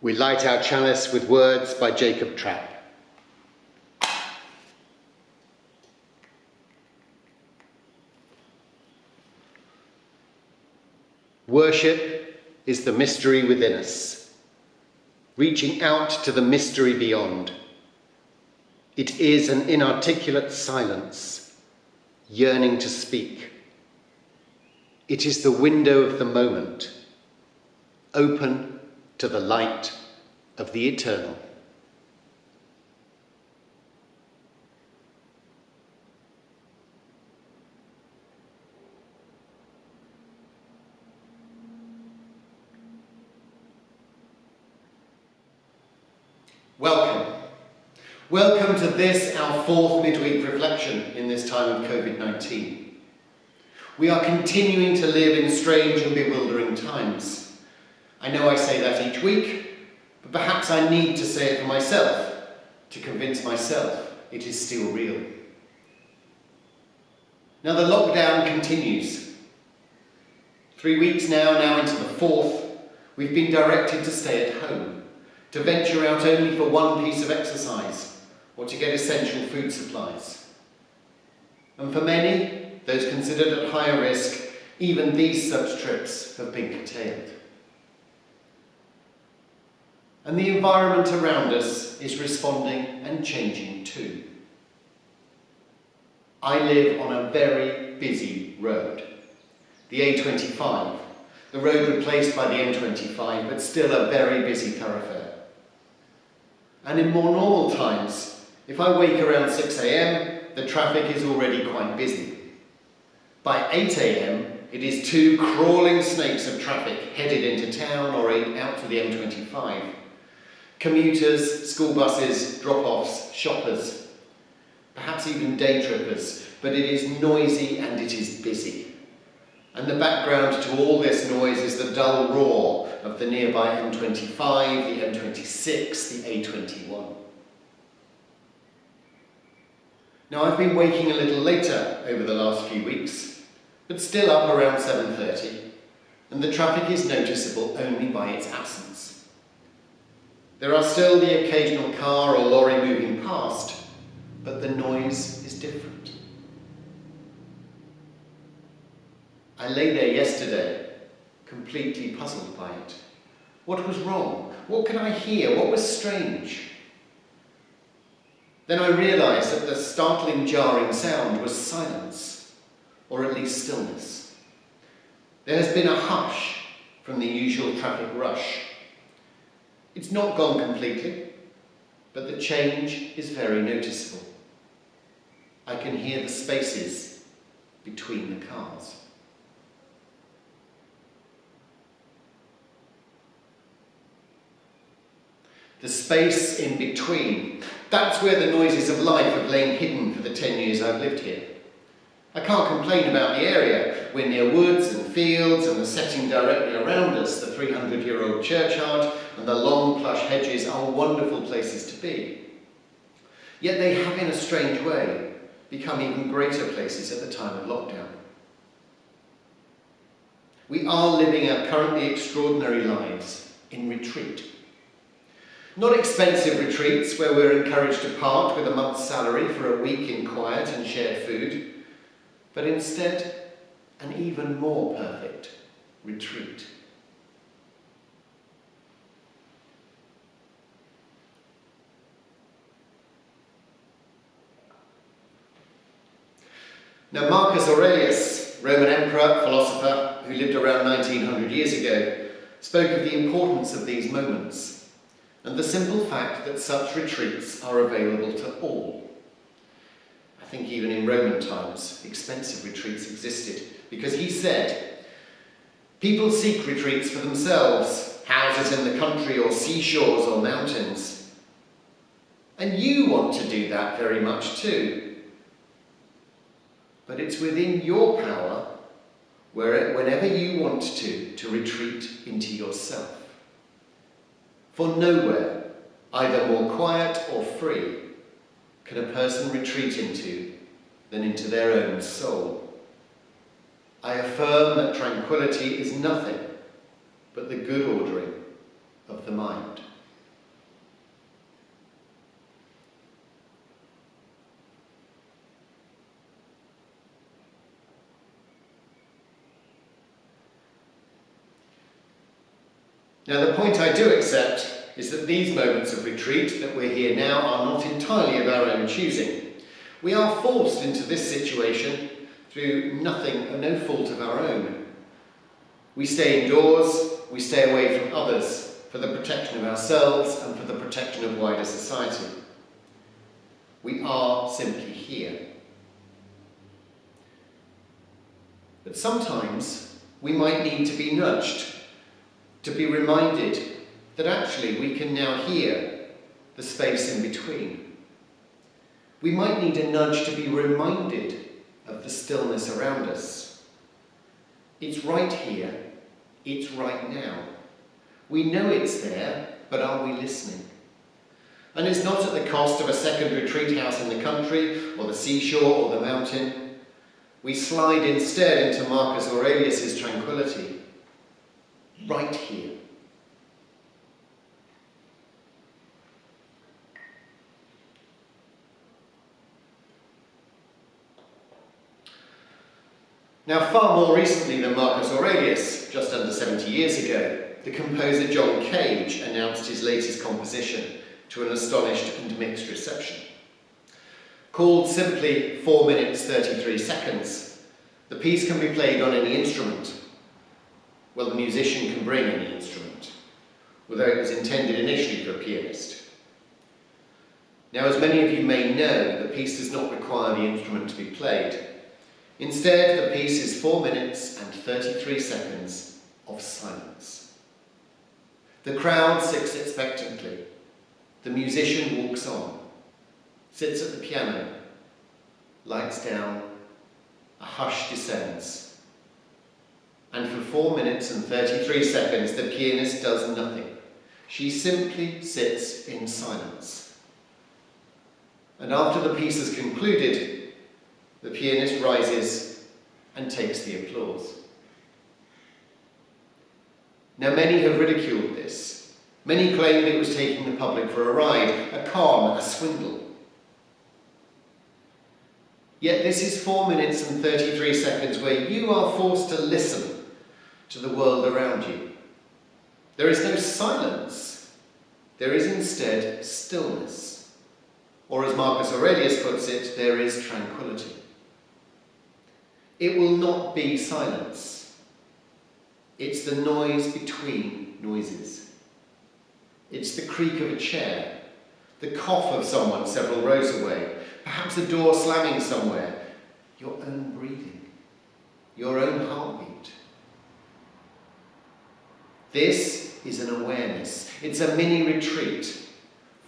We light our chalice with words by Jacob Trapp. Worship is the mystery within us, reaching out to the mystery beyond. It is an inarticulate silence, yearning to speak. It is the window of the moment, open to the light of the eternal. Welcome. Welcome to this, our fourth midweek reflection in this time of COVID-19. We are continuing to live in strange and bewildering times. I know I say that each week, but perhaps I need to say it for myself, to convince myself it is still real. Now the lockdown continues. 3 weeks now into the fourth, we've been directed to stay at home, to venture out only for one piece of exercise, or to get essential food supplies. And for many, those considered at higher risk, even these such trips have been curtailed. And the environment around us is responding and changing too. I live on a very busy road, the A25, the road replaced by the M25, but still a very busy thoroughfare. And in more normal times, if I wake around 6 a.m, the traffic is already quite busy. By 8 a.m, it is two crawling snakes of traffic headed into town or out to the M25. Commuters, school buses, drop-offs, shoppers, perhaps even day trippers, but it is noisy and it is busy. And the background to all this noise is the dull roar of the nearby M25, the M26, the A21. Now I've been waking a little later over the last few weeks, but still up around 7:30, and the traffic is noticeable only by its absence. There are still the occasional car or lorry moving past, but the noise is different. I lay there yesterday, completely puzzled by it. What was wrong? What could I hear? What was strange? Then I realised that the startling, jarring sound was silence, or at least stillness. There has been a hush from the usual traffic rush. It's not gone completely, but the change is very noticeable. I can hear the spaces between the cars. The space in between, that's where the noises of life have lain hidden for the 10 years I've lived here. I can't complain about the area. We're near woods and fields, and the setting directly around us, the 300-year-old churchyard and the long plush hedges, are wonderful places to be. Yet they have, in a strange way, become even greater places at the time of lockdown. We are living our currently extraordinary lives in retreat. Not expensive retreats where we're encouraged to part with a month's salary for a week in quiet and shared food, but instead an even more perfect retreat. Now Marcus Aurelius, Roman Emperor, philosopher, who lived around 1900 years ago, spoke of the importance of these moments and the simple fact that such retreats are available to all. I think even in Roman times, expensive retreats existed, because he said, people seek retreats for themselves, houses in the country or seashores or mountains. And you want to do that very much too. But it's within your power, whenever you want to retreat into yourself. For nowhere, either more quiet or free, can a person retreat into than into their own soul. I affirm that tranquility is nothing but the good ordering of the mind. Now, the point I do accept is that these moments of retreat that we're here now are not entirely of our own choosing. We are forced into this situation through no fault of our own. We stay indoors, we stay away from others for the protection of ourselves and for the protection of wider society. We are simply here. But sometimes we might need to be nudged, to be reminded that actually we can now hear the space in between. We might need a nudge to be reminded of the stillness around us. It's right here, it's right now. We know it's there, but are we listening? And it's not at the cost of a second retreat house in the country, or the seashore, or the mountain. We slide instead into Marcus Aurelius' tranquility, right here. Now, far more recently than Marcus Aurelius, just under 70 years ago, the composer John Cage announced his latest composition to an astonished and mixed reception. Called simply 4 minutes 33 seconds, the piece can be played on any instrument. Well, the musician can bring any instrument, although it was intended initially for a pianist. Now, as many of you may know, the piece does not require the instrument to be played. Instead, the piece is 4 minutes and 33 seconds of silence. The crowd sits expectantly. The musician walks on, sits at the piano, lights down, a hush descends. And for 4 minutes and 33 seconds, the pianist does nothing. She simply sits in silence. And after the piece has concluded, the pianist rises and takes the applause. Now, many have ridiculed this. Many claimed it was taking the public for a ride, a con, a swindle. Yet this is 4 minutes and 33 seconds where you are forced to listen to the world around you. There is no silence. There is instead stillness. Or as Marcus Aurelius puts it, there is tranquility. It will not be silence. It's the noise between noises. It's the creak of a chair, the cough of someone several rows away, perhaps a door slamming somewhere, your own breathing, your own heartbeat. This is an awareness. It's a mini retreat.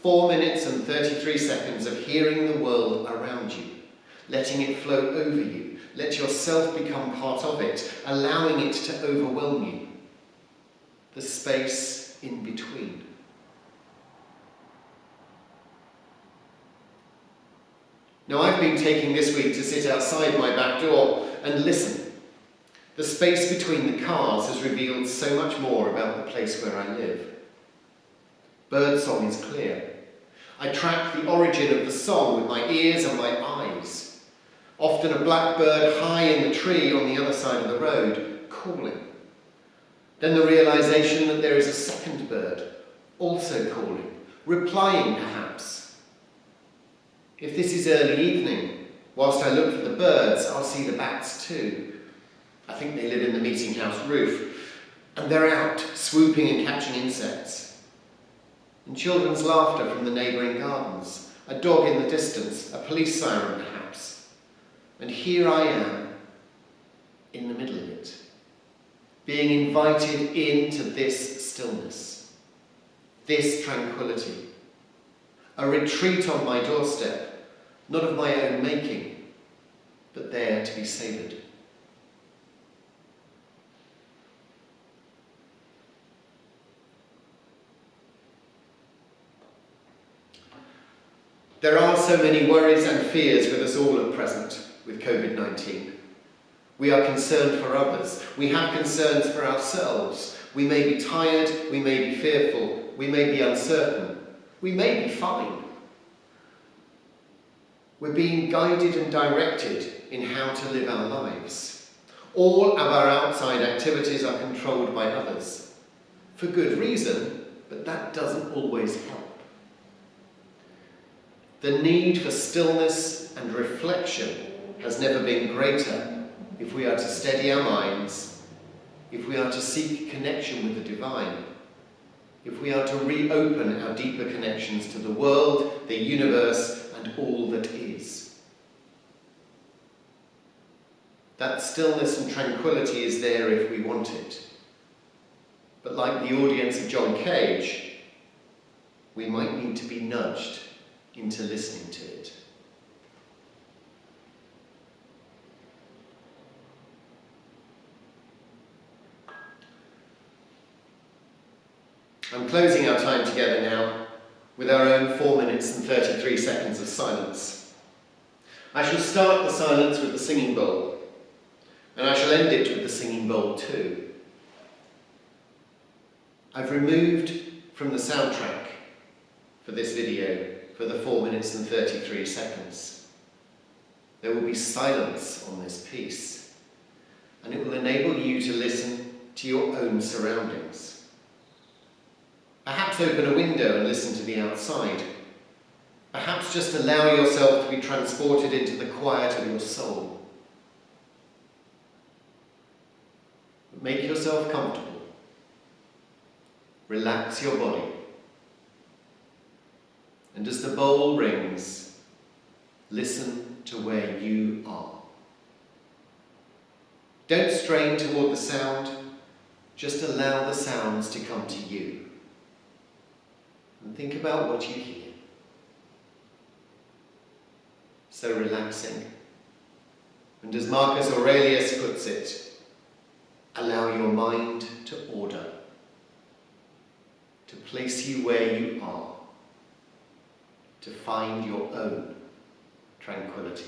4 minutes and 33 seconds of hearing the world around you, letting it flow over you. Let yourself become part of it, allowing it to overwhelm you. The space in between. Now, I've been taking this week to sit outside my back door and listen. The space between the cars has revealed so much more about the place where I live. Birdsong is clear. I track the origin of the song with my ears and my eyes. Often a blackbird high in the tree on the other side of the road, calling. Then the realization that there is a second bird, also calling, replying perhaps. If this is early evening, whilst I look for the birds, I'll see the bats too. I think they live in the meeting house roof, and they're out, swooping and catching insects. And children's laughter from the neighbouring gardens, a dog in the distance, a police siren perhaps. And here I am, in the middle of it, being invited into this stillness, this tranquility, a retreat on my doorstep, not of my own making, but there to be savoured. There are so many worries and fears with us all at present with COVID-19. We are concerned for others. We have concerns for ourselves. We may be tired, we may be fearful, we may be uncertain, we may be fine. We're being guided and directed in how to live our lives. All of our outside activities are controlled by others. for good reason, but that doesn't always help. The need for stillness and reflection has never been greater if we are to steady our minds, if we are to seek connection with the divine, if we are to reopen our deeper connections to the world, the universe, and all that is. That stillness and tranquility is there if we want it. But like the audience of John Cage, we might need to be nudged into listening to it. I'm closing our time together now with our own 4 minutes and 33 seconds of silence. I shall start the silence with the singing bowl, and I shall end it with the singing bowl too. I've removed from the soundtrack for this video for the 4 minutes and 33 seconds. There will be silence on this piece, and it will enable you to listen to your own surroundings. Perhaps open a window and listen to the outside. Perhaps just allow yourself to be transported into the quiet of your soul. But make yourself comfortable. Relax your body. And as the bowl rings, listen to where you are. Don't strain toward the sound, just allow the sounds to come to you. And think about what you hear. So relaxing. And as Marcus Aurelius puts it, allow your mind to order, to place you where you are, to find your own tranquility.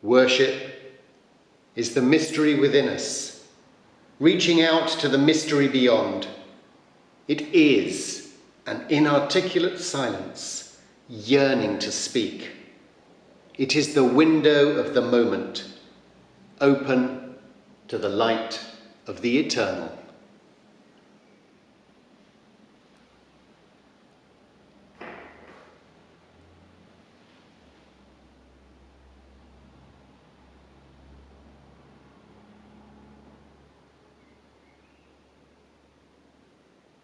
Worship is the mystery within us, reaching out to the mystery beyond. It is an inarticulate silence, yearning to speak. It is the window of the moment, open to the light of the eternal.